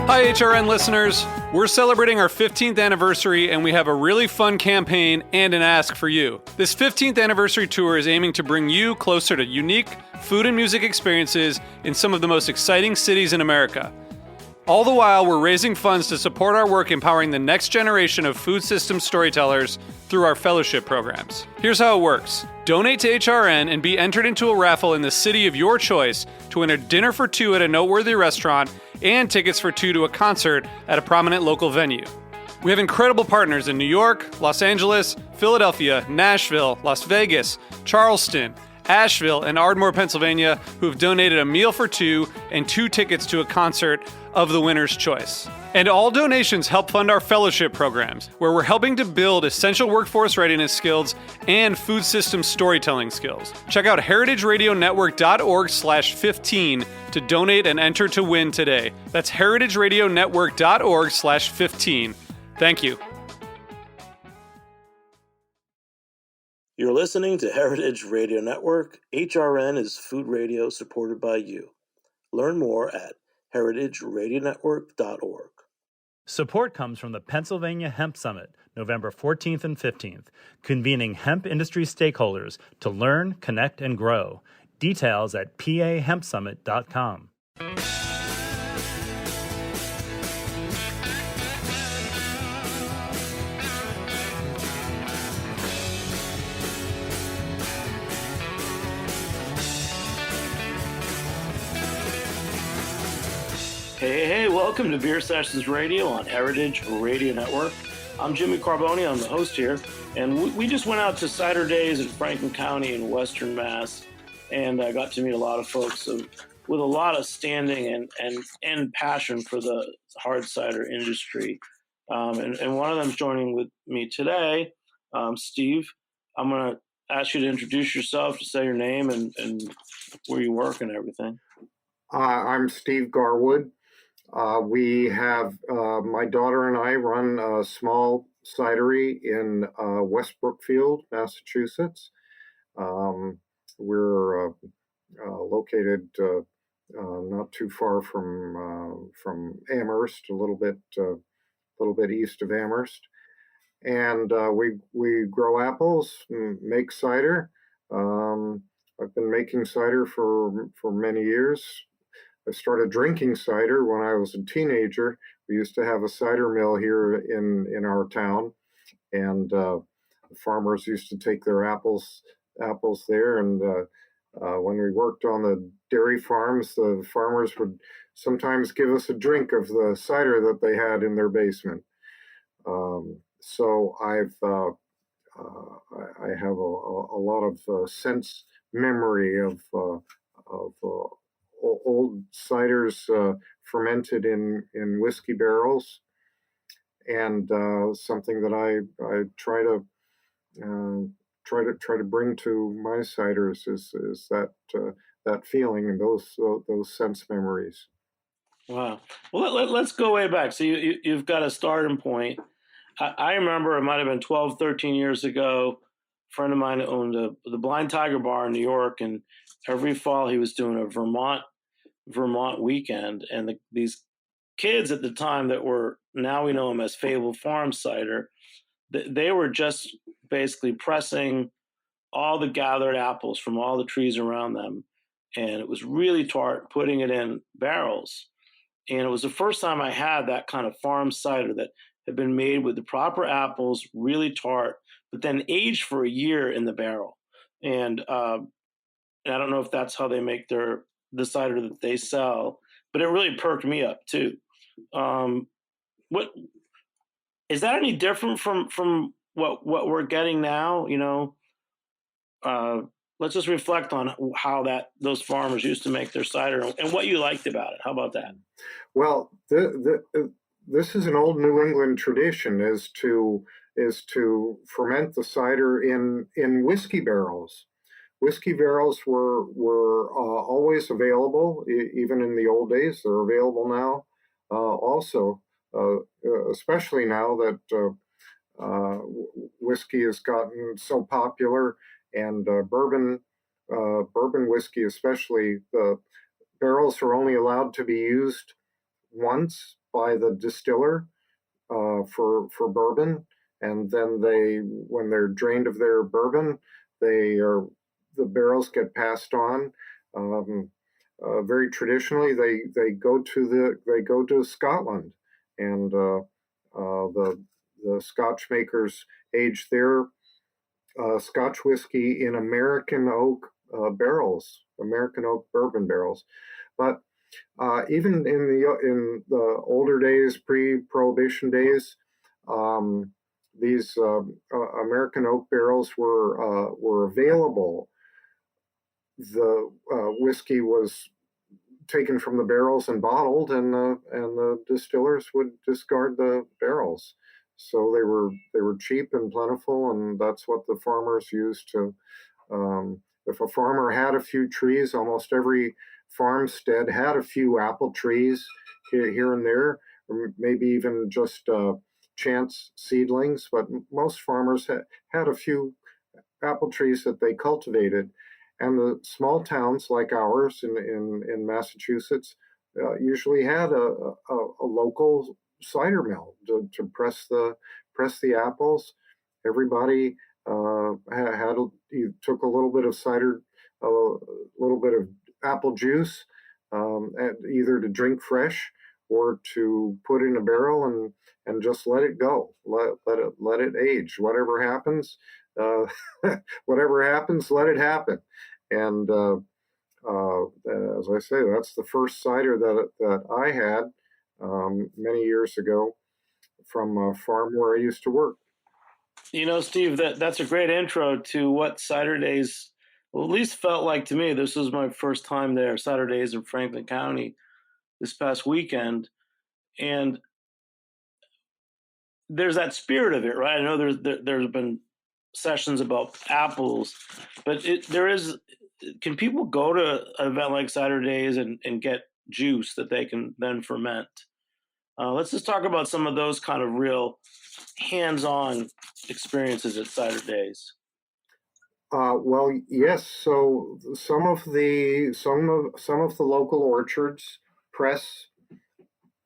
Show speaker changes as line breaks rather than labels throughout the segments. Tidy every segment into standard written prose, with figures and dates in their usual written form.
Hi, HRN listeners. We're celebrating our 15th anniversary, and we have a really fun campaign and an ask for you. This 15th anniversary tour is aiming to bring you closer to unique food and music experiences in some of the most exciting cities in America. All the while, we're raising funds to support our work empowering the next generation of food systems storytellers through our fellowship programs. Here's how it works. Donate to HRN and be entered into a raffle in the city of your choice to win a dinner for two at a noteworthy restaurant and tickets for two to a concert at a prominent local venue. We have incredible partners in New York, Los Angeles, Philadelphia, Nashville, Las Vegas, Charleston, Asheville, and Ardmore, Pennsylvania, who have donated a meal for two and two tickets to a concert of the winner's choice. And all donations help fund our fellowship programs, where we're helping to build essential workforce readiness skills and food system storytelling skills. Check out heritageradionetwork.org/15 to donate and enter to win today. That's heritageradionetwork.org/15. Thank you.
You're listening to Heritage Radio Network. HRN is food radio supported by you. Learn more at heritageradionetwork.org.
Support comes from the Pennsylvania Hemp Summit, November 14th and 15th, convening hemp industry stakeholders to learn, connect, and grow. Details at pahempsummit.com.
Hey, welcome to Beer Sessions Radio on Heritage Radio Network. I'm Jimmy Carboni, I'm the host here, and we just went out to CiderDays in Franklin County in Western Mass, and I got to meet a lot of folks with a lot of standing and passion for the hard cider industry. And one of them's joining with me today, Steve. I'm going to ask you to introduce yourself, to say your name and where you work and everything.
I'm Steve Garwood. We have my daughter and I run a small cidery in West Brookfield, Massachusetts. We're located not too far from Amherst, a little bit east of Amherst, and we grow apples, make cider. I've been making cider for many years. I started drinking cider when I was a teenager. We used to have a cider mill here in our town, and the farmers used to take their apples there. And when we worked on the dairy farms, the farmers would sometimes give us a drink of the cider that they had in their basement. So I have a lot of sense memory of old ciders fermented in whiskey barrels, and something that I try to bring to my ciders is that feeling and those sense memories.
Wow. Well, let's go way back. So you've got a starting point. I remember it might have been 12, 13 years ago. A friend of mine owned the Blind Tiger Bar in New York, and every fall he was doing a Vermont weekend, and these kids at the time that were, now we know them as Fable Farm Cider, they were just basically pressing all the gathered apples from all the trees around them, and it was really tart, putting it in barrels. And it was the first time I had that kind of farm cider that had been made with the proper apples, really tart, but then aged for a year in the barrel. And I don't know if that's how they make the cider that they sell, but it really perked me up too. What is that any different from what we're getting now? You know, let's just reflect on how those farmers used to make their cider and what you liked about it. How about that?
Well, this is an old New England tradition, is to ferment the cider in whiskey barrels. Whiskey barrels were always available, even in the old days. They're available now, also, especially now that whiskey has gotten so popular, and bourbon whiskey especially. The barrels are only allowed to be used once by the distiller for bourbon, and then when they're drained of their bourbon, the barrels get passed on. Very traditionally, they go to Scotland, and the Scotch makers age their Scotch whiskey in American oak barrels, American oak bourbon barrels. But even in the older days, pre-prohibition days, these American oak barrels were available. The whiskey was taken from the barrels and bottled, and the distillers would discard the barrels. So they were cheap and plentiful, and that's what the farmers used to. If a farmer had a few trees, almost every farmstead had a few apple trees here and there, or maybe even just chance seedlings. But most farmers had a few apple trees that they cultivated. And the small towns like ours in Massachusetts usually had a local cider mill to press the apples. Everybody took a little bit of cider, a little bit of apple juice, either to drink fresh or to put in a barrel and just let it go, let it age. Whatever happens, whatever happens, let it happen. And as I say, that's the first cider that I had many years ago from a farm where I used to work.
Steve, that's a great intro to what CiderDays, well, at least felt like to me. This was my first time there, CiderDays in Franklin County this past weekend. And there's that spirit of it, right? I know there's been sessions about apples, but can people go to an event like CiderDays and get juice that they can then ferment? Let's just talk about some of those kind of real hands-on experiences at CiderDays.
Well, yes. So some of the local orchards press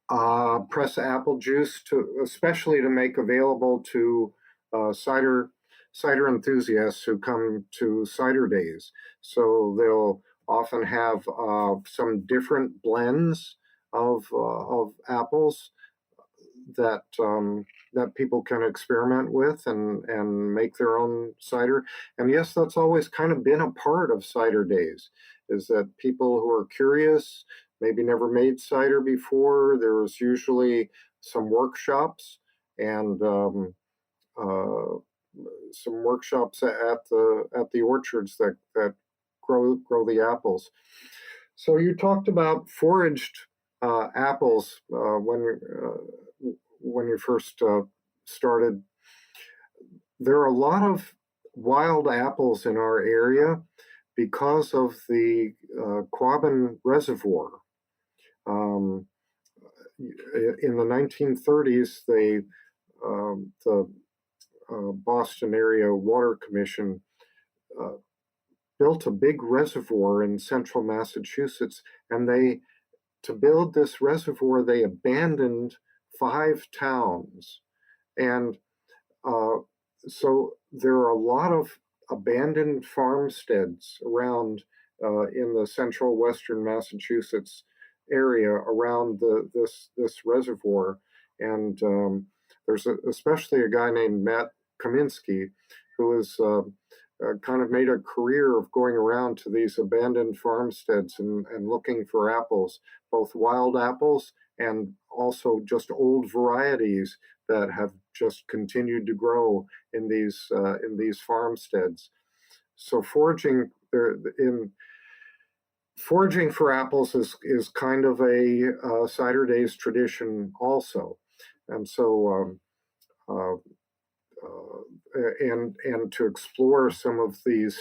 apple juice especially to make available to cider enthusiasts who come to CiderDays. So they'll often have some different blends of apples that people can experiment with and make their own cider. And yes, that's always kind of been a part of CiderDays, is that people who are curious, maybe never made cider before, there's usually some workshops and some workshops at the orchards that grow the apples. So you talked about foraged apples when you first started. There are a lot of wild apples in our area because of the Quabbin Reservoir. In the 1930s, the Boston Area Water Commission built a big reservoir in central Massachusetts, and to build this reservoir, they abandoned 5 towns. And so there are a lot of abandoned farmsteads around in the central western Massachusetts area around this reservoir. And there's especially a guy named Matt Kaminsky who has kind of made a career of going around to these abandoned farmsteads and looking for apples, both wild apples and also just old varieties that have just continued to grow in these farmsteads. So foraging for apples is kind of a CiderDays tradition also, and so and to explore some of these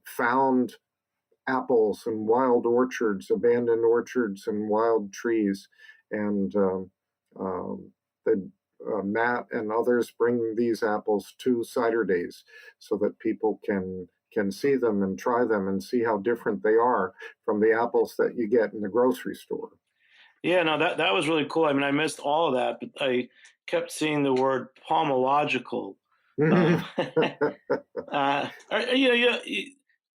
found apples and wild orchards, abandoned orchards and wild trees, and Matt and others bring these apples to CiderDays so that people can see them and try them and see how different they are from the apples that you get in the grocery store.
Yeah, no, that was really cool. I mean, I missed all of that, but I kept seeing the word pomological. Um,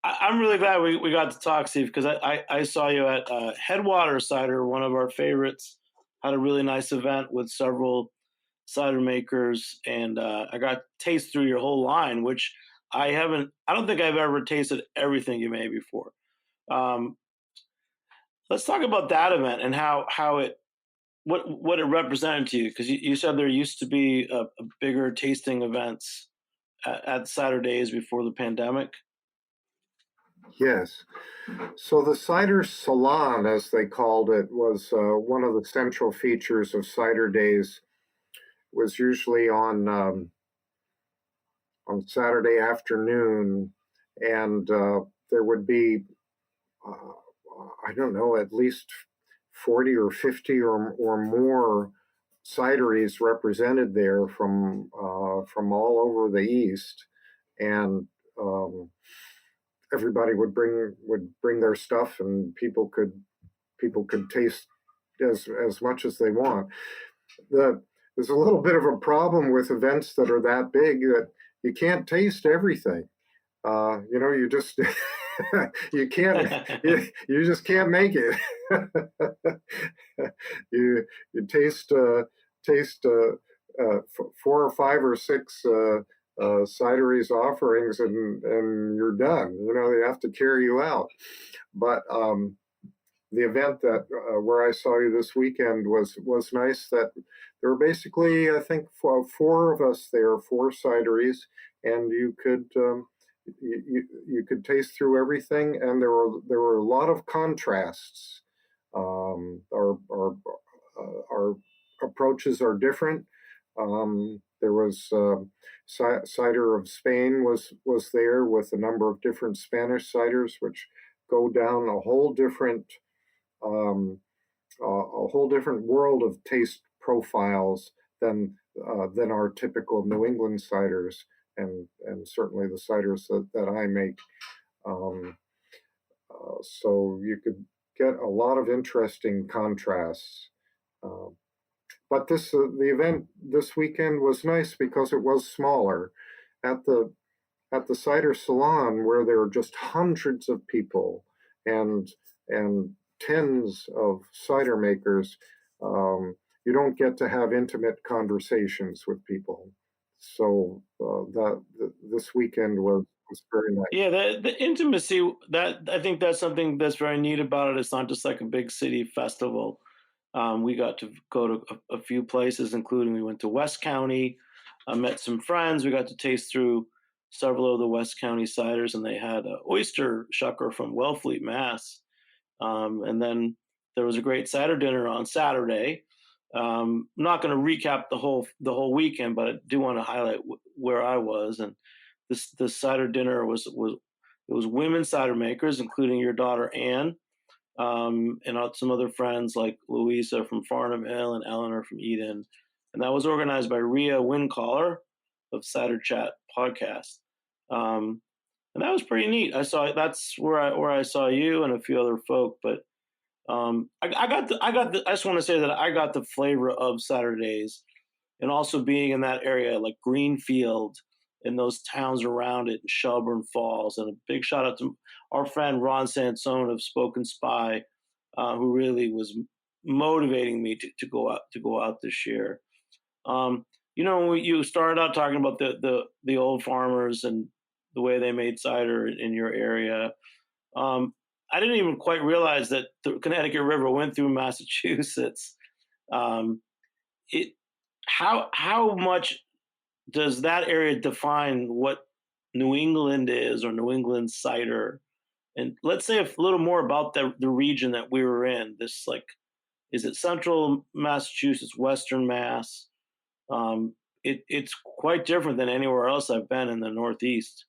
I'm really glad we got to talk, Steve, because I saw you at Headwater Cider, one of our favorites. Had a really nice event with several cider makers, and I got to taste through your whole line, which I haven't. I don't think I've ever tasted everything you made before. Um, let's talk about that event and how it what it represented to you, because you said there used to be a bigger tasting events at CiderDays before the pandemic.
Yes. So the cider salon, as they called it, was one of the central features of CiderDays. Was usually on Saturday afternoon, and there would be I don't know, at least 40 or 50 or more cideries represented there from all over the East, and um, everybody would bring their stuff, and people could taste as much as they want. There's a little bit of a problem with events that are that big that you can't taste everything. You just you can't you just can't make it. you taste 4 or 5 or 6 cideries offerings, and you're done. They have to carry you out. But the event that where I saw you this weekend was nice. That there were basically, I think, four of us there, 4 cideries, and you could taste through everything, and there were a lot of contrasts. Our approaches are different. There was cider of Spain was there with a number of different Spanish ciders, which go down um, a whole different world of taste profiles than our typical New England ciders, and certainly the ciders that I make. Um, so you could get a lot of interesting contrasts. Uh, but the event this weekend was nice because it was smaller. At the cider salon, where there are just hundreds of people and and tens of cider makers, you don't get to have intimate conversations with people. So this weekend was very nice.
Yeah, the intimacy, that I think that's something that's very neat about it. It's not just like a big city festival. We got to go to a few places, including we went to West County, met some friends. We got to taste through several of the West County ciders, and they had a oyster shucker from Wellfleet, Mass. And then there was a great cider dinner on Saturday. I'm not going to recap the whole weekend, but I do want to highlight where I was. And the cider dinner was women cider makers, including your daughter Anne, and some other friends like Louisa from Farnham Hill and Eleanor from Eden. And that was organized by Rhea Wincaller of Cider Chat podcast. And that was pretty neat. That's where I saw you and a few other folk. But I just want to say that I got the flavor of CiderDays, and also being in that area like Greenfield and those towns around it, and Shelburne Falls. And a big shout out to our friend Ron Sansone of Spoken Spy, who really was motivating me to go out this year. You started out talking about the old farmers and the way they made cider in your area. I didn't even quite realize that the Connecticut River went through Massachusetts. Um, it how much does that area define what New England is, or New England cider? And let's say a little more about the region that we were in. This, like, is it central Massachusetts, Western Mass? Um, it's quite different than anywhere else I've been in the Northeast.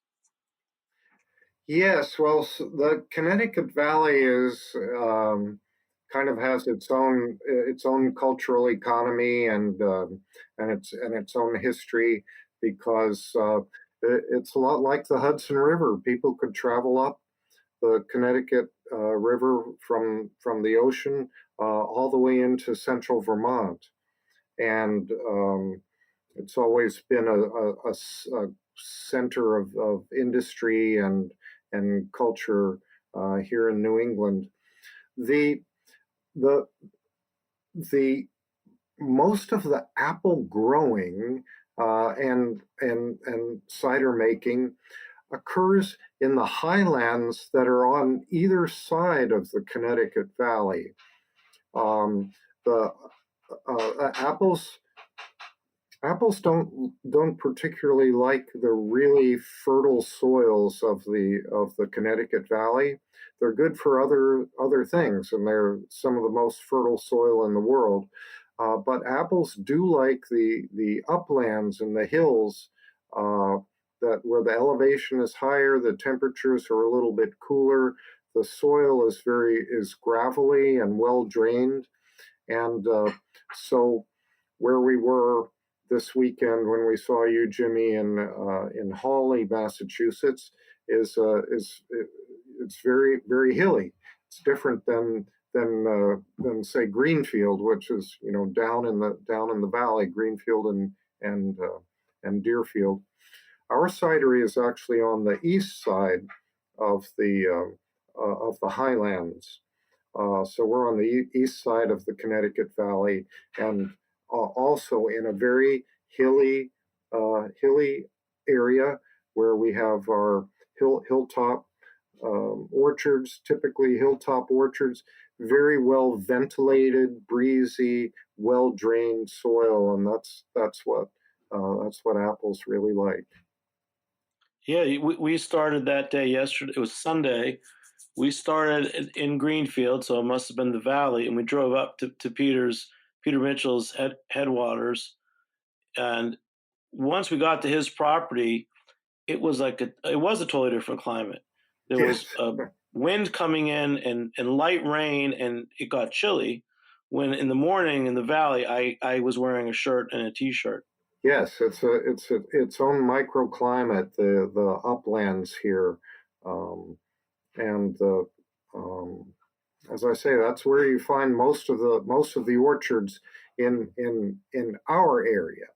Yes, well, the Connecticut Valley is kind of has its own cultural economy, and its own history, because it's a lot like the Hudson River. People could travel up the Connecticut River from the ocean all the way into central Vermont, and it's always been a center of industry and culture here in New England. The the the most of the apple growing and cider making occurs in the highlands that are on either side of the Connecticut Valley. The apples don't particularly like the really fertile soils of the Connecticut Valley. They're good for other things, and they're some of the most fertile soil in the world. But apples do like the uplands and the hills that where the elevation is higher, the temperatures are a little bit cooler, the soil is gravelly and well drained, and so where we were this weekend when we saw you, Jimmy, in Hawley, Massachusetts, is it's very very hilly. It's different than say Greenfield, which is down in the valley, Greenfield and Deerfield. Our cidery is actually on the east side of the highlands, so we're on the east side of the Connecticut Valley, and also in a very hilly area where we have our hilltop orchards, typically hilltop orchards, very well ventilated, breezy, well drained soil, and that's what apples really like.
Yeah, we started that day yesterday. It was Sunday. We started in Greenfield, so it must have been the valley, and we drove up to Peter Mitchell's headwaters. And once we got to his property, it was a totally different climate. There was wind coming in and light rain, and it got chilly. When in the morning in the valley, I was wearing a shirt and a t-shirt.
Yes, it's its own microclimate, the uplands here, and as I say, that's where you find most of the orchards in our area.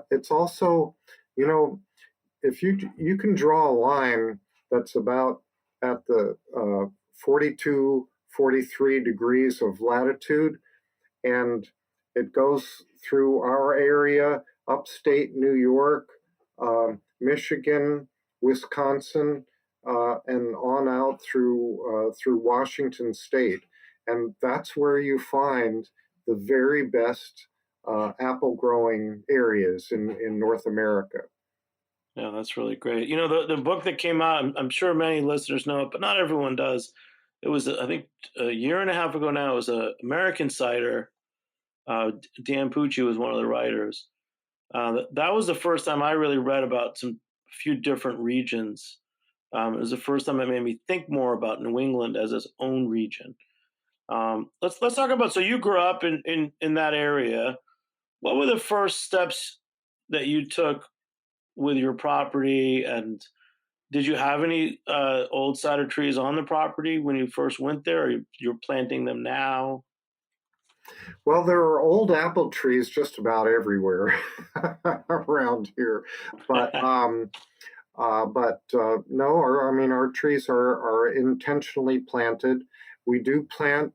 It's also, if you can draw a line that's about at the 42, 43 degrees of latitude, and it goes through our area, upstate New York, Michigan, Wisconsin, and on out through Washington State, and that's where you find the very best apple growing areas in North America.
Yeah, that's really great. The book that came out, I'm sure many listeners know it, but not everyone does. It was, I think, a year and a half ago now. It was American Cider. Dan Pucci was one of the writers. That was the first time I really read about a few different regions. It was the first time it made me think more about New England as its own region. Let's talk about. So you grew up in that area. What were the first steps that you took with your property, and did you have any old cider trees on the property when you first went there, or you're planting them now?
Well, there are old apple trees just about everywhere around here, but no, our trees are intentionally planted. We do plant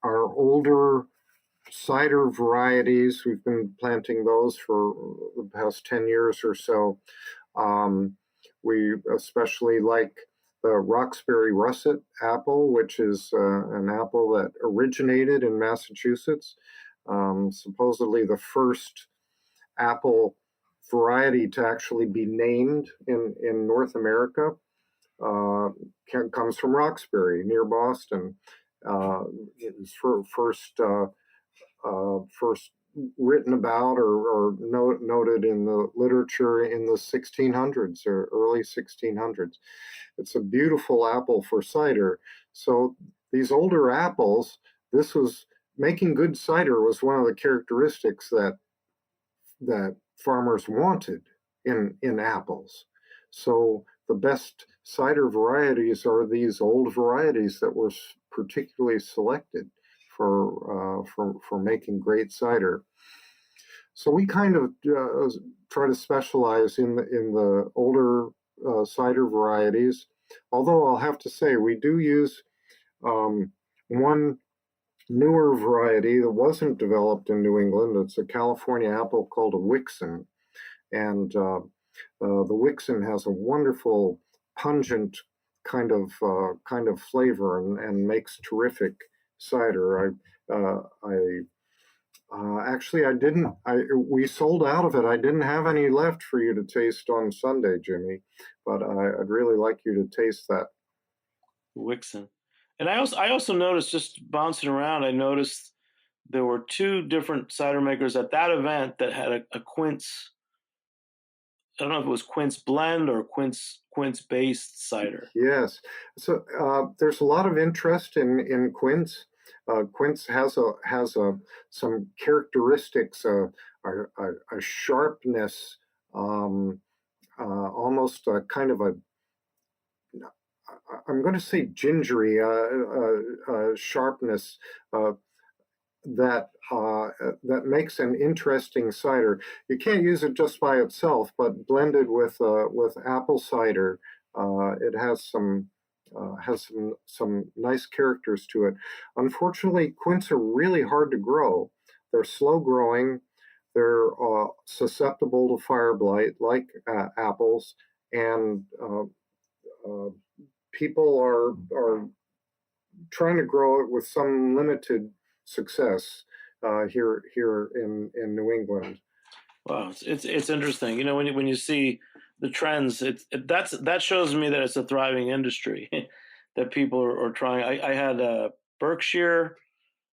our older cider varieties. We've been planting those for the past 10 years or so. We especially like the Roxbury russet apple, which is an apple that originated in Massachusetts. Supposedly the first apple variety to actually be named in North America comes from Roxbury near Boston. It was first written about or noted in the literature in the 1600s or early 1600s. It's a beautiful apple for cider. So these older apples, this was making good cider was one of the characteristics that farmers wanted in apples. So the best cider varieties are these old varieties that were particularly selected for making great cider. So we kind of try to specialize in the older cider varieties. Although I'll have to say we do use one newer variety that wasn't developed in New England. It's a California apple called a Wixon, and the Wixon has a wonderful, pungent kind of flavor and makes terrific cider. Actually, I didn't. We sold out of it. I didn't have any left for you to taste on Sunday, Jimmy. But I'd really like you to taste that.
Wixon. And I also noticed, just bouncing around, I noticed there were two different cider makers at that event that had a quince. I don't know if it was quince blend or quince based cider.
Yes. So there's a lot of interest in quince. Quince has some characteristics, a sharpness, almost a kind of a, I'm going to say gingery sharpness that makes an interesting cider. You can't use it just by itself, but blended with apple cider, it has some nice characters to it. Unfortunately, quince are really hard to grow. They're slow growing. They're susceptible to fire blight, like apples, and people are trying to grow it with some limited success here in New England.
Wow, it's interesting. You know, when you see the trends, that shows me that it's a thriving industry that people are trying. I had a Berkshire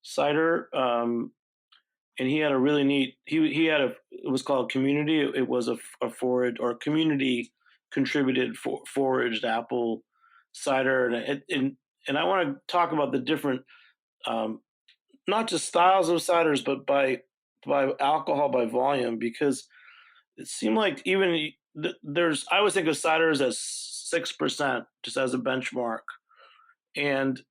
cider, and he had a really neat. He had it was called Community. It was a forage or community contributed foraged apple cider, and I want to talk about the different, not just styles of ciders, but by alcohol by volume, because it seemed like even there's, I always think of ciders as 6% just as a benchmark, and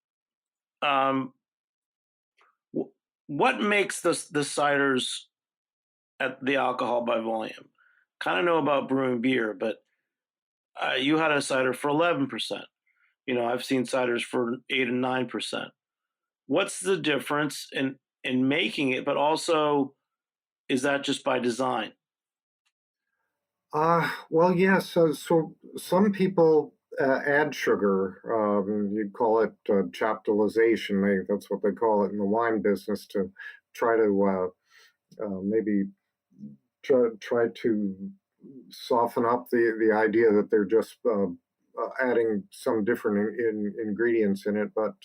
what makes the ciders at the alcohol by volume? Kind of know about brewing beer, but you had a cider for 11%. You know, I've seen ciders for 8 and 9%. What's the difference in making it, but also is that just by design?
Well, yes. So some people add sugar. You'd call it chaptalization. That's what they call it in the wine business, to try to maybe try to soften up the idea that they're just adding some different ingredients in it. But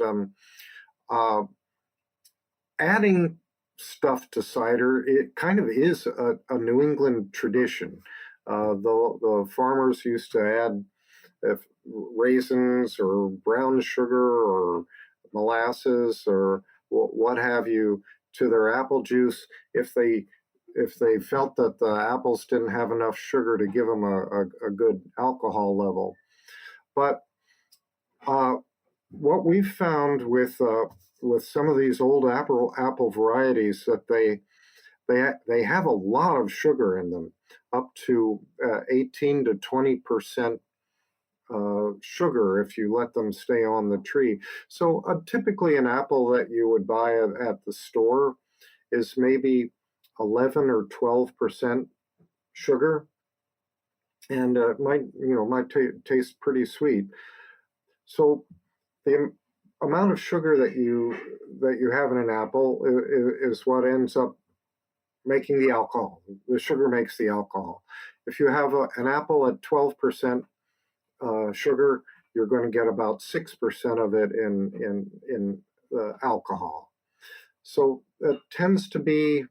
adding stuff to cider, it kind of is a New England tradition. The farmers used to add raisins or brown sugar or molasses or what have you to their apple juice if they felt that the apples didn't have enough sugar to give them a good alcohol level. But what we've found with some of these old apple varieties, that they have a lot of sugar in them, up to 18 to 20% sugar if you let them stay on the tree. So typically an apple that you would buy at the store is maybe 11 or 12% sugar, and it might taste pretty sweet. So the amount of sugar that you have in an apple is what ends up making the alcohol. The sugar makes the alcohol. If you have an apple at 12% sugar, you're going to get about 6% of it in alcohol. So it tends to be,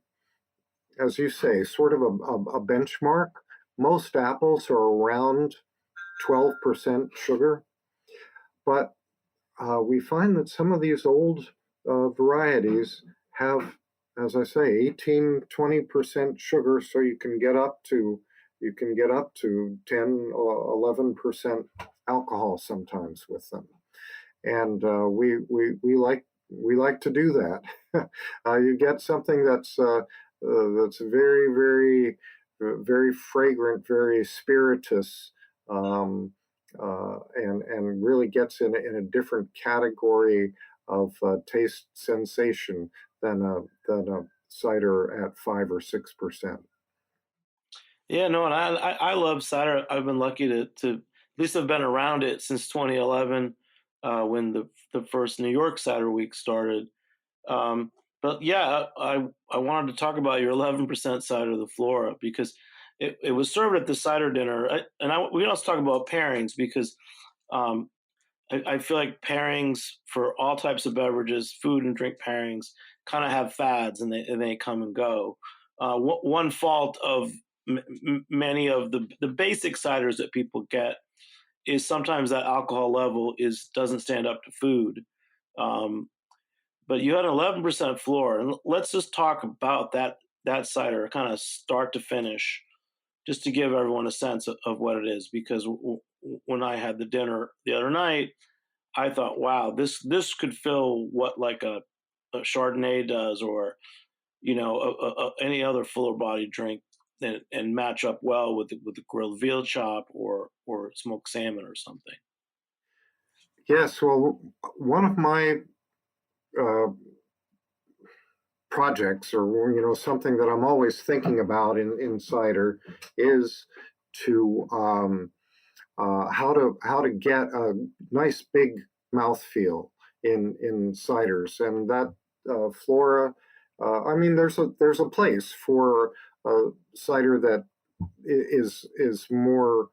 as you say, sort of a benchmark. Most apples are around 12% sugar, but we find that some of these old varieties have, as I say, 18, 20% sugar, so you can get up to you can get up to 10 or 11% alcohol sometimes with them, and we like to do that. You get something that's very, very, very fragrant, very spirituous, and really gets in a different category of taste sensation than a cider at 5 or 6%.
Yeah, no, and I love cider. I've been lucky to at least I've been around it since 2011, when the first New York Cider Week started. But yeah, I wanted to talk about your 11% cider, the Flora, because it was served at the cider dinner. We can also talk about pairings because um, I feel like pairings for all types of beverages, food and drink pairings, kind of have fads and they come and go. One fault of many of the basic ciders that people get is sometimes that alcohol level is doesn't stand up to food. Um, but you had an 11% floor, and let's just talk about that cider, kind of start to finish, just to give everyone a sense of what it is. Because when I had the dinner the other night, I thought, wow, this could fill what like a Chardonnay does, or any other fuller body drink, and match up well with the grilled veal chop or smoked salmon or something.
Yes, well, one of my uh, projects, or something that I'm always thinking about in cider, is to how to get a nice big mouthfeel in ciders, and that Flora. I mean, there's a place for a cider that is more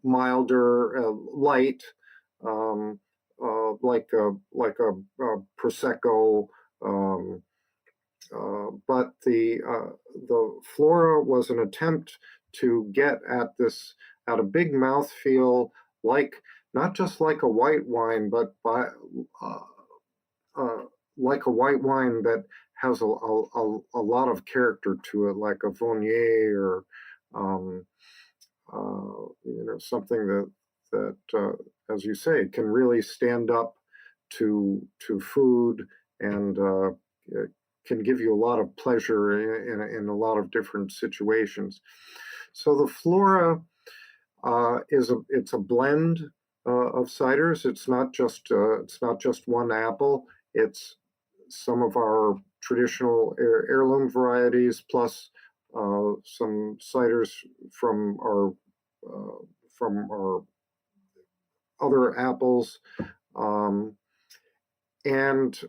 milder, light, um, like a prosecco. Um, but the Flora was an attempt to get at a big mouthfeel, like not just like a white wine, but uh, uh, like a white wine that has a lot of character to it, like a Vonier, or um, something as you say, can really stand up to food, and can give you a lot of pleasure in a lot of different situations. So the Flora it's a blend of ciders. It's not just one apple. It's some of our traditional heirloom varieties, plus some ciders from our uh, other apples, um, and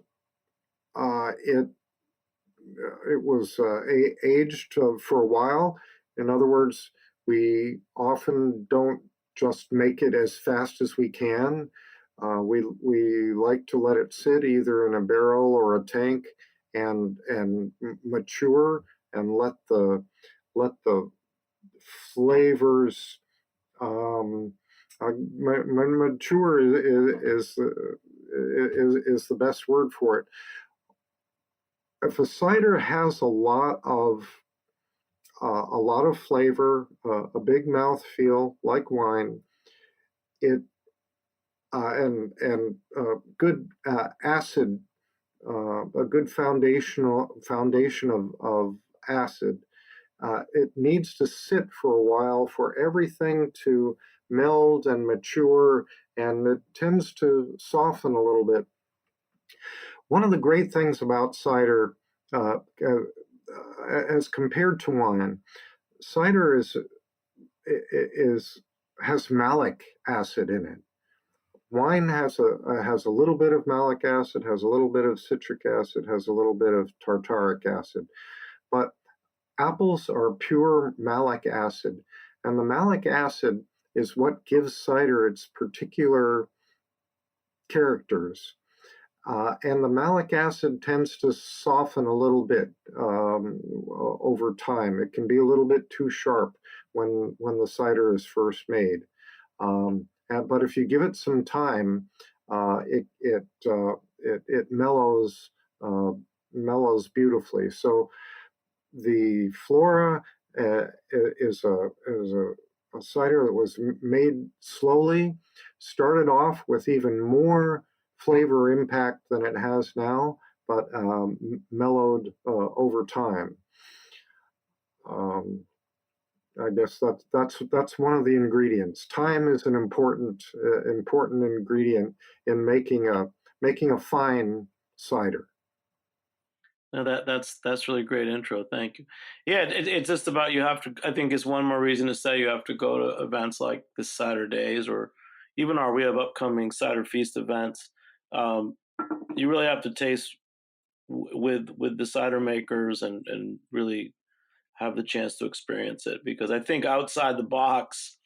it was aged for a while. In other words, we often don't just make it as fast as we can. We like to let it sit either in a barrel or a tank, and mature, and let the flavors um, mature is the best word for it. If a cider has a lot of flavor, a big mouth feel like wine, it and good acid, a good foundation of acid. It needs to sit for a while for everything to meld and mature, and it tends to soften a little bit. One of the great things about cider, as compared to wine, cider is has malic acid in it. Wine has a little bit of malic acid, has a little bit of citric acid, has a little bit of tartaric acid, but apples are pure malic acid, and the malic acid is what gives cider its particular characters. And the malic acid tends to soften a little bit over time. It can be a little bit too sharp when the cider is first made. But if you give it some time, it mellows beautifully. So the Flora is a cider that was made slowly, started off with even more flavor impact than it has now, but mellowed over time. I guess that's one of the ingredients. Time is an important ingredient in making a fine cider.
No, that's really great intro. Thank you. Yeah, it's just about, you have to. I think it's one more reason to say you have to go to events like the CiderDays, or even we have upcoming Cider Feast events. You really have to taste with the cider makers and really have the chance to experience it, because I think outside the box,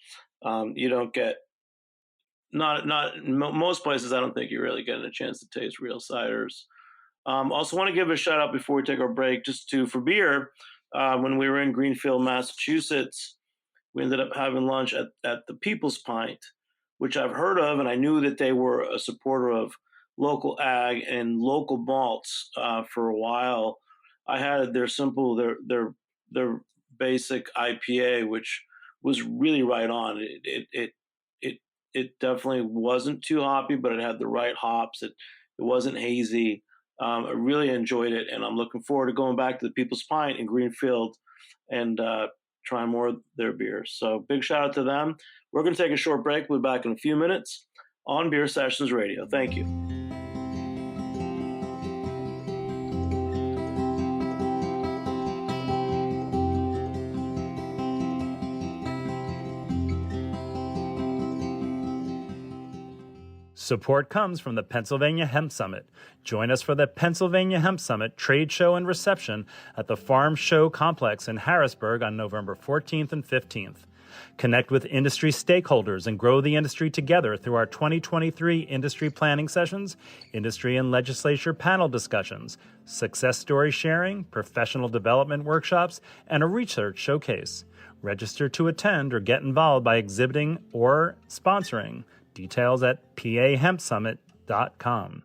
you don't get, most places. I don't think you're really getting a chance to taste real ciders. Also want to give a shout out before we take our break, just for beer. When we were in Greenfield, Massachusetts, we ended up having lunch at the People's Pint, which I've heard of, and I knew that they were a supporter of local ag and local malts for a while. I had their basic IPA, which was really right on. It definitely wasn't too hoppy, but it had the right hops. It wasn't hazy. I really enjoyed it, and I'm looking forward to going back to the People's Pint in Greenfield and trying more of their beers. So big shout out to them. We're going to take a short break. We'll be back in a few minutes on Beer Sessions Radio. Thank you.
Support comes from the Pennsylvania Hemp Summit. Join us for the Pennsylvania Hemp Summit trade show and reception at the Farm Show Complex in Harrisburg on November 14th and 15th. Connect with industry stakeholders and grow the industry together through our 2023 industry planning sessions, industry and legislature panel discussions, success story sharing, professional development workshops, and a research showcase. Register to attend or get involved by exhibiting or sponsoring. Details at pahempsummit.com.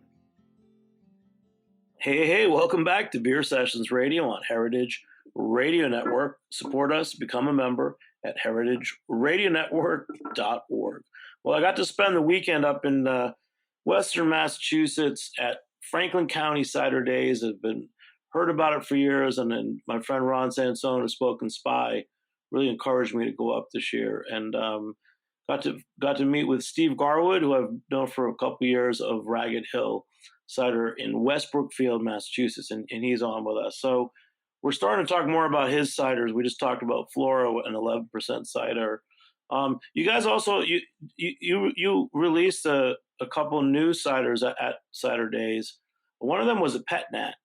Hey, welcome back to Beer Sessions Radio on Heritage Radio Network. Support us, become a member at heritageradionetwork.org. Well, I got to spend the weekend up in Western Massachusetts at Franklin County CiderDays. I've heard about it for years, and then my friend Ron Sansone of Spoken Spy really encouraged me to go up this year, and got to meet with Steve Garwood, who I've known for a couple of years, of Ragged Hill Cider in West Brookfield, Massachusetts, and he's on with us. So we're starting to talk more about his ciders. We just talked about Flora, an 11% cider. You guys also you released a couple new ciders at CiderDays. One of them was a pet nat.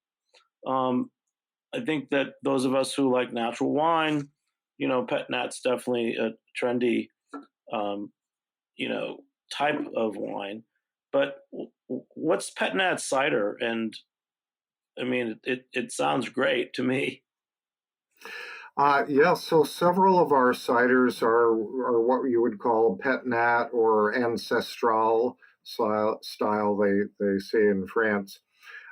I think that those of us who like natural wine, pet nat's definitely a trendy type of wine. But what's pet nat cider? And I mean, it sounds great to me.
Yeah, so several of our ciders are what you would call pet nat or ancestral style, they say in France.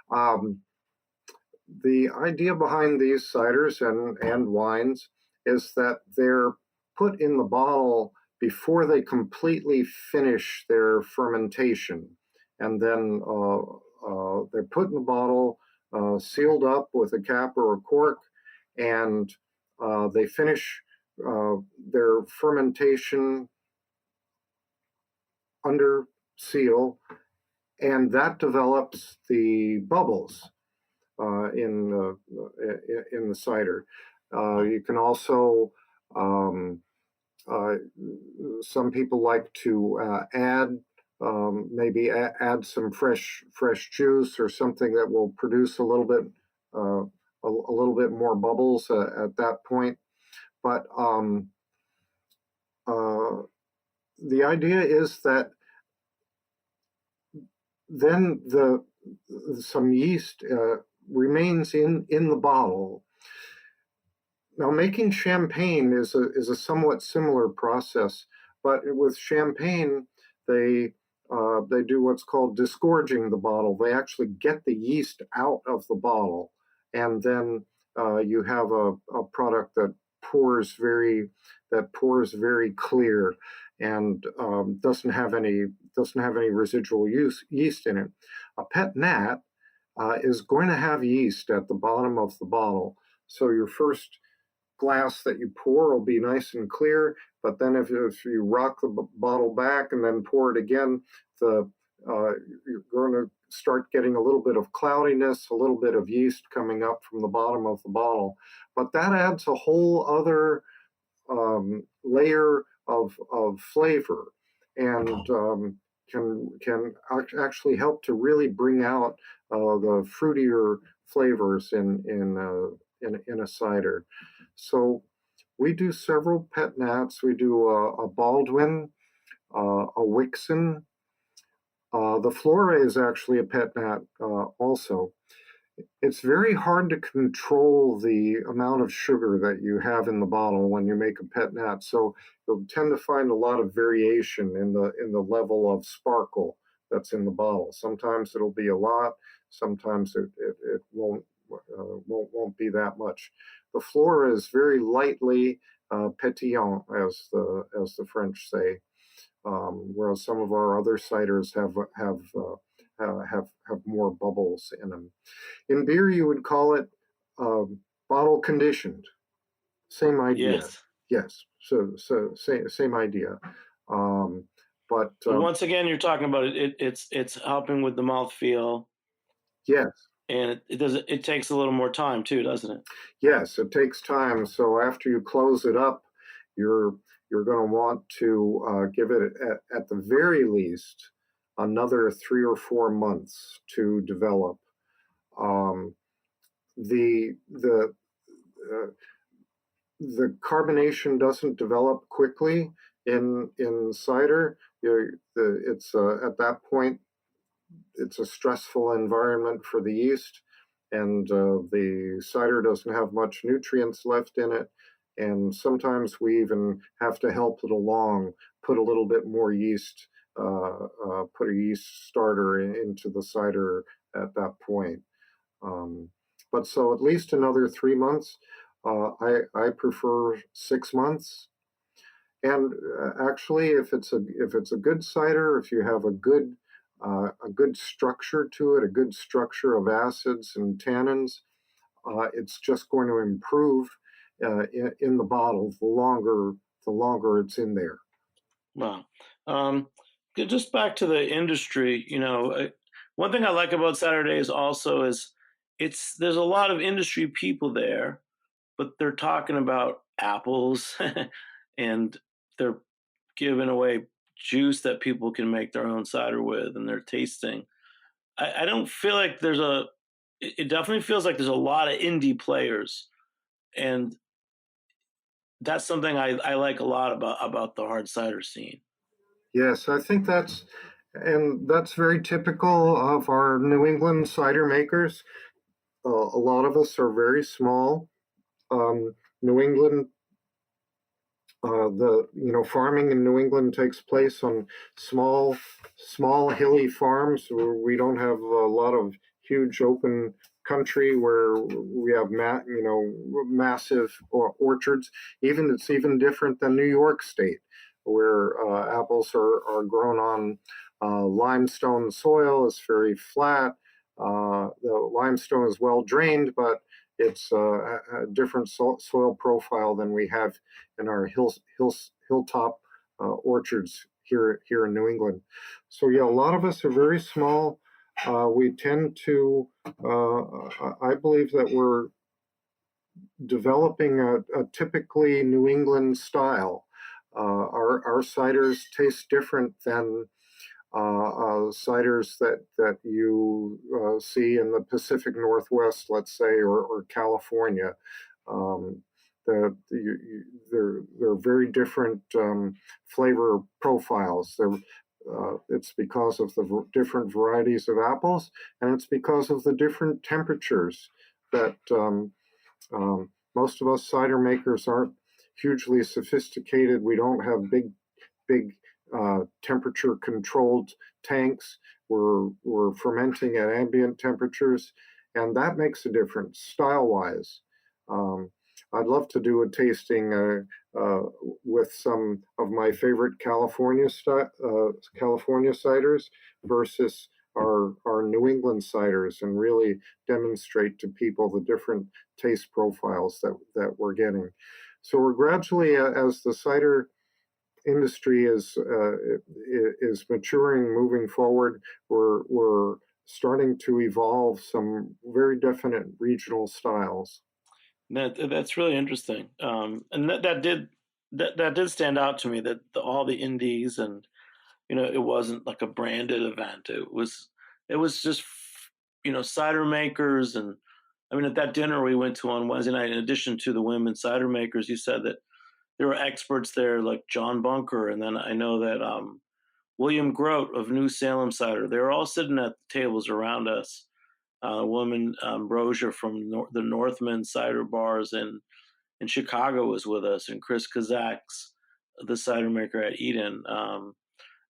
The idea behind these ciders and wines is that they're put in the bottle before they completely finish their fermentation. And then they're put in the bottle, sealed up with a cap or a cork, and they finish their fermentation under seal, and that develops the bubbles in the cider. You can also some people like to add some fresh juice or something that will produce a little bit more bubbles at that point. But the idea is that then some yeast remains in the bottle. Now, making champagne is a somewhat similar process, but with champagne, they do what's called disgorging the bottle. They actually get the yeast out of the bottle, and then you have a product pours very clear and doesn't have any residual yeast in it. A pet nat is going to have yeast at the bottom of the bottle. So your first glass that you pour will be nice and clear, but then if you rock the bottle back and then pour it again, you're going to start getting a little bit of cloudiness, a little bit of yeast coming up from the bottom of the bottle. But that adds a whole other layer of flavor and can actually help to really bring out the fruitier flavors in a cider. So we do several pet nats. We do a Baldwin, a Wixon. The Flora is actually a pet nat also. It's very hard to control the amount of sugar that you have in the bottle when you make a pet nat. So you'll tend to find a lot of variation in the level of sparkle that's in the bottle. Sometimes it'll be a lot. Sometimes it won't be that much. The Flora is very lightly pétillant, as the French say, whereas some of our other ciders have more bubbles in them. In beer, you would call it bottle conditioned. Same idea. Yes. So same idea. But
once again, you're talking about it's helping with the mouthfeel.
Yes.
And it takes a little more time too, doesn't it?
Yes, it takes time. So after you close it up, you're going to want to give it at the very least another 3 or 4 months to develop. The carbonation doesn't develop quickly in cider. It's at that point, it's a stressful environment for the yeast, and the cider doesn't have much nutrients left in it. And sometimes we even have to help it along, put a little bit more yeast, put a yeast starter into the cider at that point. But so at least another 3 months. I prefer 6 months. And actually, if it's a good cider, if you have a good structure to it, a good structure of acids and tannins, it's just going to improve in the bottle the longer it's in there.
Wow. Just back to the industry, one thing I like about CiderDays also is there's a lot of industry people there, but they're talking about apples and they're giving away juice that people can make their own cider with, and they're tasting. I don't feel like it definitely feels like there's a lot of indie players, and that's something I like a lot about the hard cider scene.
Yes, I think that's very typical of our New England cider makers. A lot of us are very small. New England, farming in New England takes place on small hilly farms where we don't have a lot of huge open country where we have massive orchards. It's even different than New York State, where apples are grown on limestone soil. It's very flat. The limestone is well drained, but it's a different soil profile than we have in our hilltop orchards here in New England. So yeah, a lot of us are very small. We tend to, I believe that we're developing a typically New England style. Our ciders taste different than ciders that you see in the Pacific Northwest, let's say, or California. They're very different flavor profiles. It's because of the different varieties of apples, and it's because of the different temperatures that most of us cider makers aren't hugely sophisticated. We don't have big temperature controlled tanks. We're fermenting at ambient temperatures, and that makes a difference style wise. I'd love to do a tasting with some of my favorite California ciders versus our New England ciders, and really demonstrate to people the different taste profiles that we're getting. So we're gradually, as the cider industry is maturing, moving forward, we're starting to evolve some very definite regional styles.
That's really interesting, and that did stand out to me, that all the indies, and it wasn't like a branded event. It was just cider makers. And I mean, at that dinner we went to on Wednesday night, in addition to the women cider makers, you said that there were experts there like John Bunker, and then I know that William Grote of New Salem Cider. They were all sitting at the tables around us. A woman, Brosia from the Northman Cider Bars in Chicago, was with us, and Chris Kazak's the cider maker at Eden.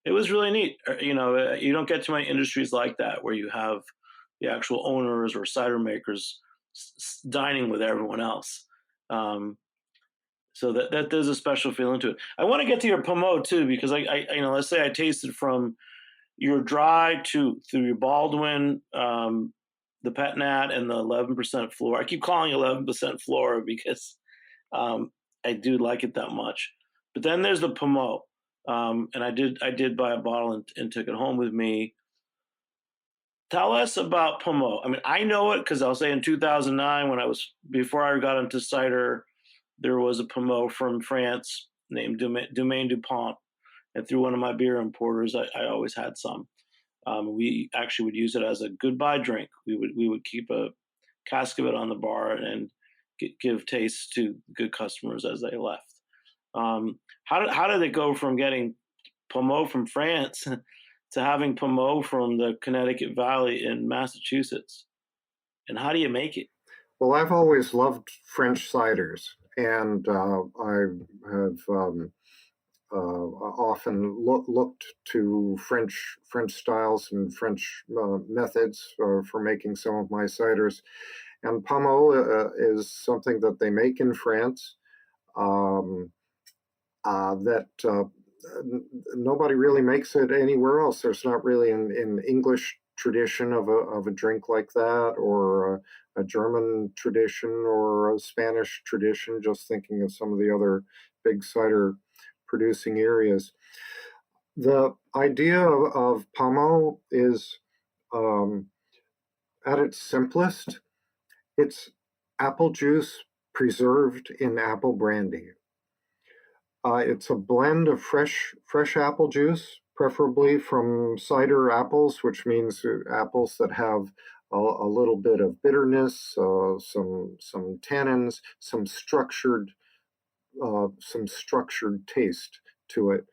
It was really neat. You don't get too many industries like that where you have the actual owners or cider makers dining with everyone else. So that there's a special feeling to it. I want to get to your Pommeau too, because I let's say I tasted from your dry through your Baldwin, the Pet Nat, and the 11% Flora. I keep calling 11% Flora because I do like it that much. But then there's the Pommeau, and I did buy a bottle and took it home with me. Tell us about Pommeau. I mean, I know it because I'll say in 2009, before I got into cider, there was a Pommeau from France named Domaine Dupont, and through one of my beer importers, I always had some. We actually would use it as a goodbye drink. We would keep a cask of it on the bar and give taste to good customers as they left. How did it go from getting Pommeau from France to having Pommeau from the Connecticut Valley in Massachusetts? And how do you make it?
Well, I've always loved French ciders, and I have often looked to French styles and French methods for making some of my ciders. And Pommeau is something that they make in France that nobody really makes it anywhere else. There's not really an English tradition of a drink like that, or a German tradition, or a Spanish tradition, just thinking of some of the other big cider producing areas. The idea of Pommeau is, at its simplest, it's apple juice preserved in apple brandy. It's a blend of fresh apple juice, preferably from cider apples, which means apples that have a little bit of bitterness, some tannins, some structured taste to it.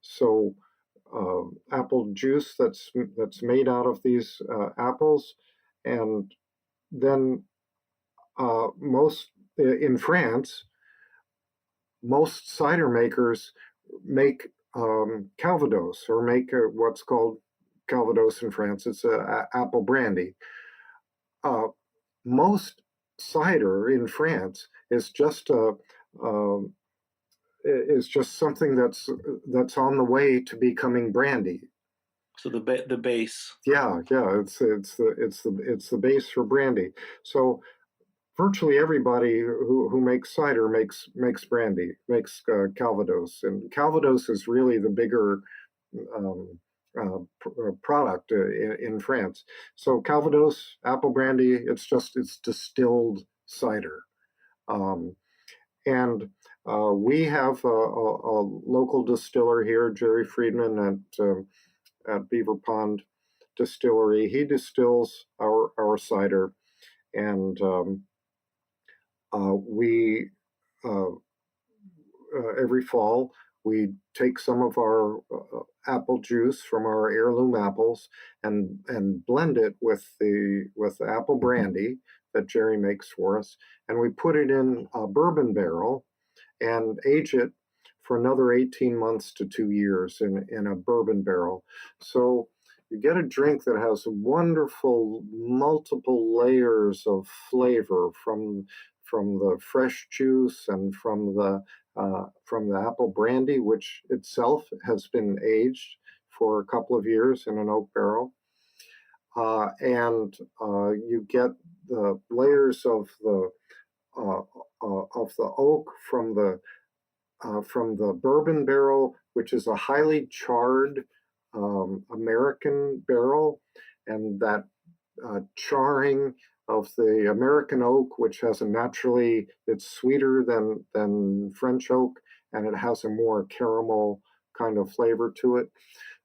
So apple juice that's made out of these apples, and then most in France, most cider makers make Calvados, or make what's called Calvados in France. It's apple brandy. Most cider in France is just something that's on the way to becoming brandy.
So the base.
Yeah, it's the base for brandy. So virtually everybody who makes cider makes brandy, makes Calvados, and Calvados is really the bigger product in France. So Calvados, apple brandy, it's distilled cider, and we have a local distiller here, Jerry Friedman at Beaver Pond Distillery. He distills our cider, and we every fall we take some of our apple juice from our heirloom apples and blend it with the apple brandy that Jerry makes for us, and we put it in a bourbon barrel and age it for another 18 months to 2 years in a bourbon barrel. So you get a drink that has wonderful multiple layers of flavor, from the fresh juice and from the apple brandy, which itself has been aged for a couple of years in an oak barrel. And you get the layers of the oak from the bourbon barrel, which is a highly charred American barrel, and that charring of the American oak, which has it's sweeter than French oak, and it has a more caramel kind of flavor to it.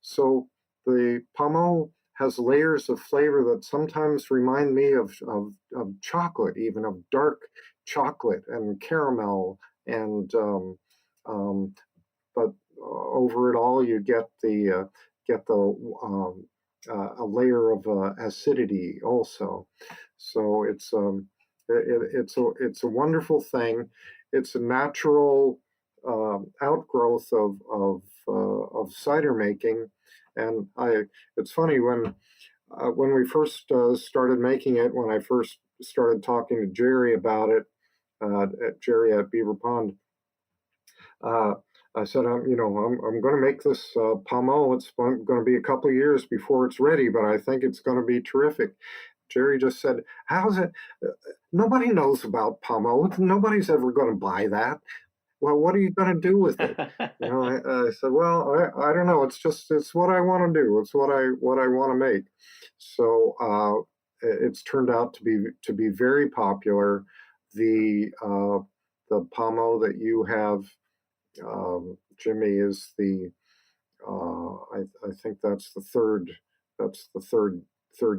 So the Pommeau has layers of flavor that sometimes remind me of chocolate, even of dark chocolate and caramel, and but over it all you get a layer of acidity also. So it's a wonderful thing. It's a natural outgrowth of cider making, and it's funny when we first started making it. When I first started talking to Jerry about it, Jerry at Beaver Pond, I said, I'm going to make this Pommeau. It's going to be a couple of years before it's ready, but I think it's going to be terrific. Jerry just said, how's it? Nobody knows about Pommeau. Nobody's ever going to buy that. Well, what are you going to do with it? I said, well, I don't know. It's what I want to do. It's what I want to make. So it's turned out to be very popular. The Pommeau that you have, Jimmy, is I think that's the third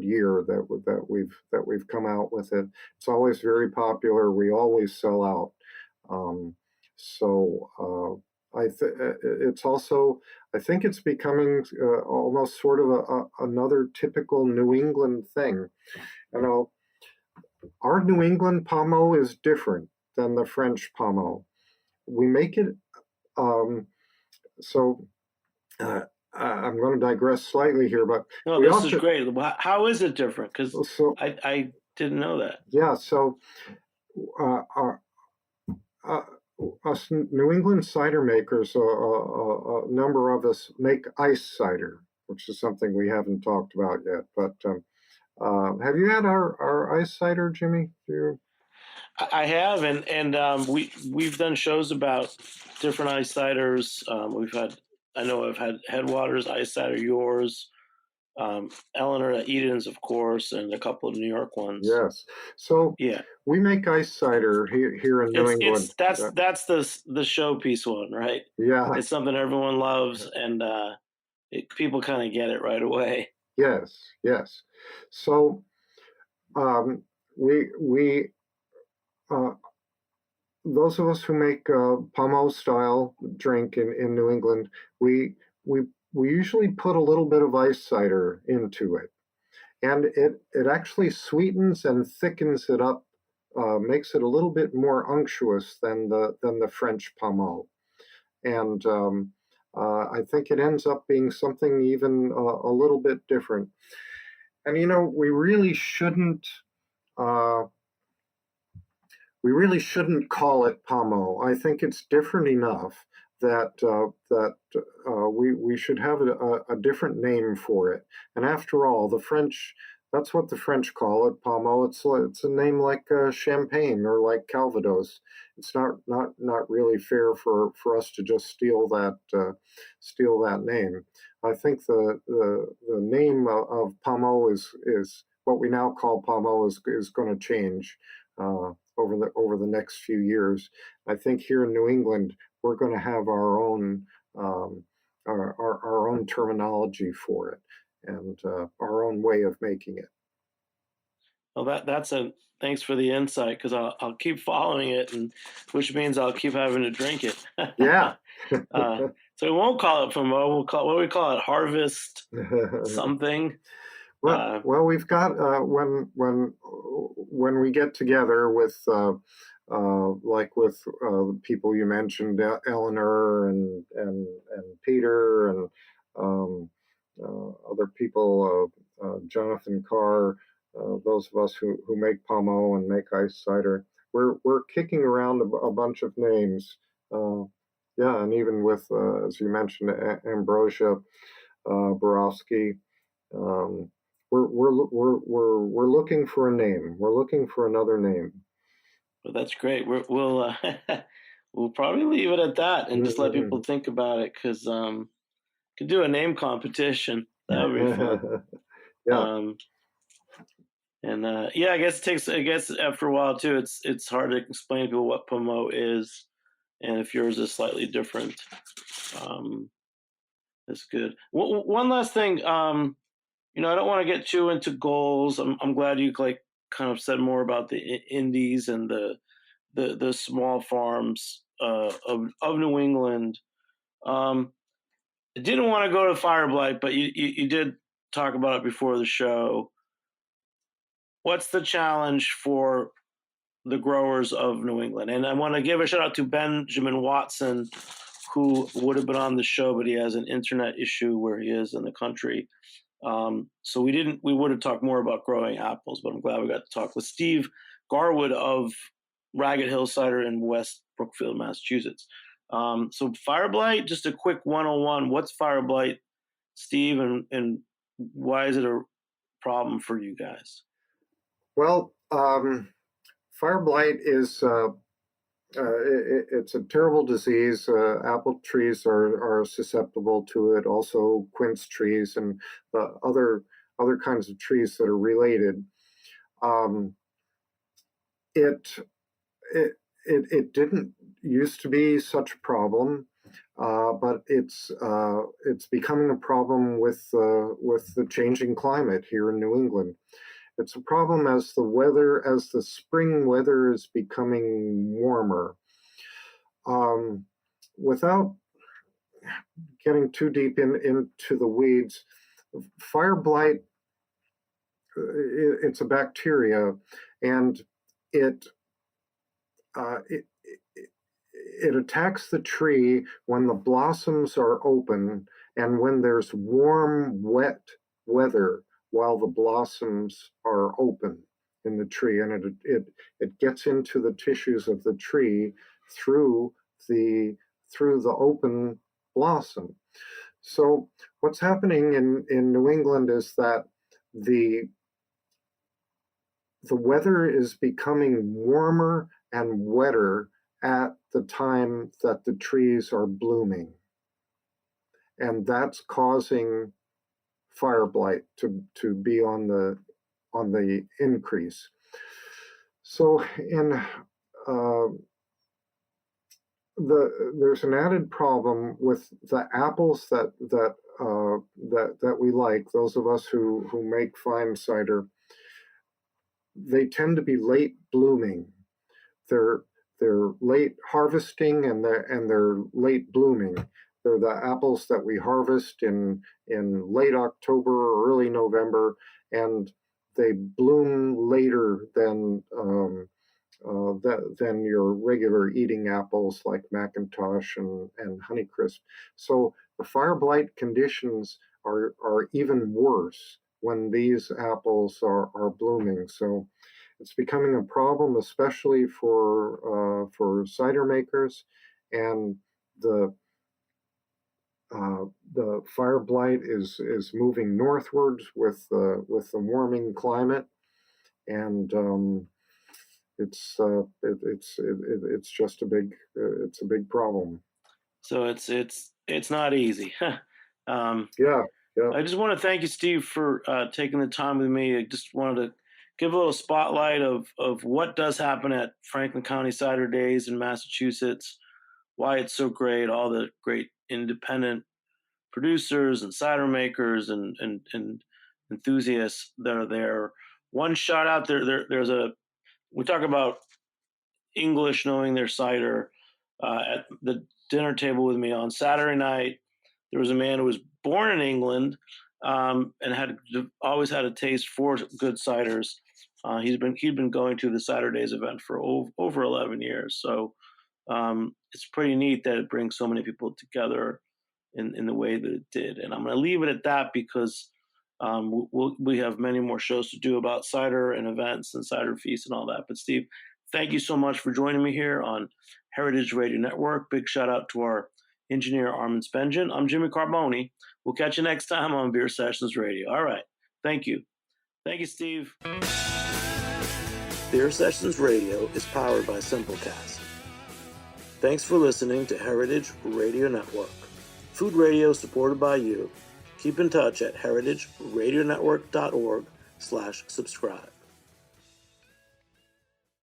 year that we've come out with it. It's always very popular. We always sell out. It's also, I think it's becoming almost sort of another typical New England thing. Our New England Pommeau is different than the French Pommeau. We make it I'm going to digress slightly here, but
no, this is great. How is it different? Because I didn't know that.
Yeah, so us New England cider makers, a number of us make ice cider, which is something we haven't talked about yet. But have you had our ice cider, Jimmy?
I have, and we've done shows about different ice ciders. I've had Headwaters ice cider, yours, Eleanor at Eden's, of course, and a couple of New York ones.
Yes. So
yeah,
we make ice cider here in New England.
That's the showpiece one, right?
Yeah.
It's something everyone loves, and people kind of get it right away.
Yes. So we those of us who make Pommeau style drink in New England, we usually put a little bit of ice cider into it, and it actually sweetens and thickens it up, makes it a little bit more unctuous than the French Pommeau, and I think it ends up being something even a little bit different. And we really shouldn't call it Pommeau. I think it's different enough that we should have a different name for it. And after all, the French, that's what the French call it, Pommeau. It's a name like champagne or like Calvados. It's not really fair for us to just steal that name. I think the name of Pommeau is what we now call Pommeau is going to change over the next few years. I think here in New England we're going to have our own terminology for it and our own way of making it.
Well, thanks for the insight, because I'll keep following it, and which means I'll keep having to drink it.
Yeah.
So we won't call it Pommeau. What do we call it? Harvest something.
Well, we've got when we get together with like with the people you mentioned, Eleanor and Peter and other people, Jonathan Carr, those of us who make Pommeau and make ice cider. we're kicking around a bunch of names. Yeah, and even with, as you mentioned, Ambrosia, Borowski. Um, we're looking for a name. We're looking for another name.
Well, that's great. We'll we'll probably leave it at that and just let
Mhm.
people think about it, because could do a name competition. That would be fun.
Yeah,
Um, and yeah, I guess it takes. I guess after a while too, it's hard to explain to people what Pomo is, and if yours is slightly different, um, that's good. One last thing. I don't want to get too into goals. I'm glad you like kind of said more about the indies and the small farms of New England. I didn't want to go to Fireblight, but you did talk about it before the show. What's the challenge for the growers of New England? And I want to give a shout out to Benjamin Watson, who would have been on the show, but he has an internet issue where he is in the country. So we would have talked more about growing apples, but I'm glad we got to talk with Steve Garwood of Ragged Hill Cider in West Brookfield, Massachusetts. So Fireblight, just a quick 101. What's Fireblight, Steve, and why is it a problem for you guys?
well, fire blight is it's a terrible disease. Apple trees are susceptible to it. Also, quince trees and the other kinds of trees that are related. Um, it it didn't used to be such a problem, but it's becoming a problem with the changing climate here in New England. It's a problem as the spring weather is becoming warmer. Um, Without getting too deep into the weeds, fire blight, it's a bacteria, and it, uh, it it attacks the tree when the blossoms are open and when there's warm, wet weather while the blossoms are open in the tree, and it gets into the tissues of the tree through the through the open blossom. So what's happening in New England is that the the weather is becoming warmer and wetter at the time that the trees are blooming. And that's causing fire blight to be on the increase. So in there's an added problem with the apples that we like. Those of us who make fine cider, they tend to be late blooming. They're they're late harvesting and they're late blooming. They're the apples that we harvest in late October or early November, and they bloom later than your regular eating apples like Macintosh and Honeycrisp. So the fire blight conditions are even worse when these apples are blooming. So it's becoming a problem, especially for cider makers, and the the fire blight is moving northwards with the warming climate, and it's just it's a big problem.
So it's not easy. um,
Yeah, yeah.
I just want to thank you, Steve, for taking the time with me. I just wanted to give a little spotlight of what does happen at Franklin County CiderDays in Massachusetts, why it's so great, all the great independent producers and cider makers and enthusiasts that are there. One shout out there's we talk about English knowing their cider. At the dinner table with me on Saturday night, there was a man who was born in England and had always had a taste for good ciders. He'd been going to the CiderDays event for over 11 years. So it's pretty neat that it brings so many people together in the way that it did. And I'm going to leave it at that because we have many more shows to do about cider and events and cider feasts and all that. But Steve, Thank you so much for joining me here on Heritage Radio Network. Big shout out to our engineer, Armin Spengen. I'm Jimmy Carboni. We'll catch you next time on Beer Sessions Radio. All right. Thank you. Thank you, Steve. Beer Sessions Radio is powered by Simplecast. Thanks for listening to Heritage Radio Network. Food radio supported by you. Keep in touch at heritageradionetwork.org/subscribe.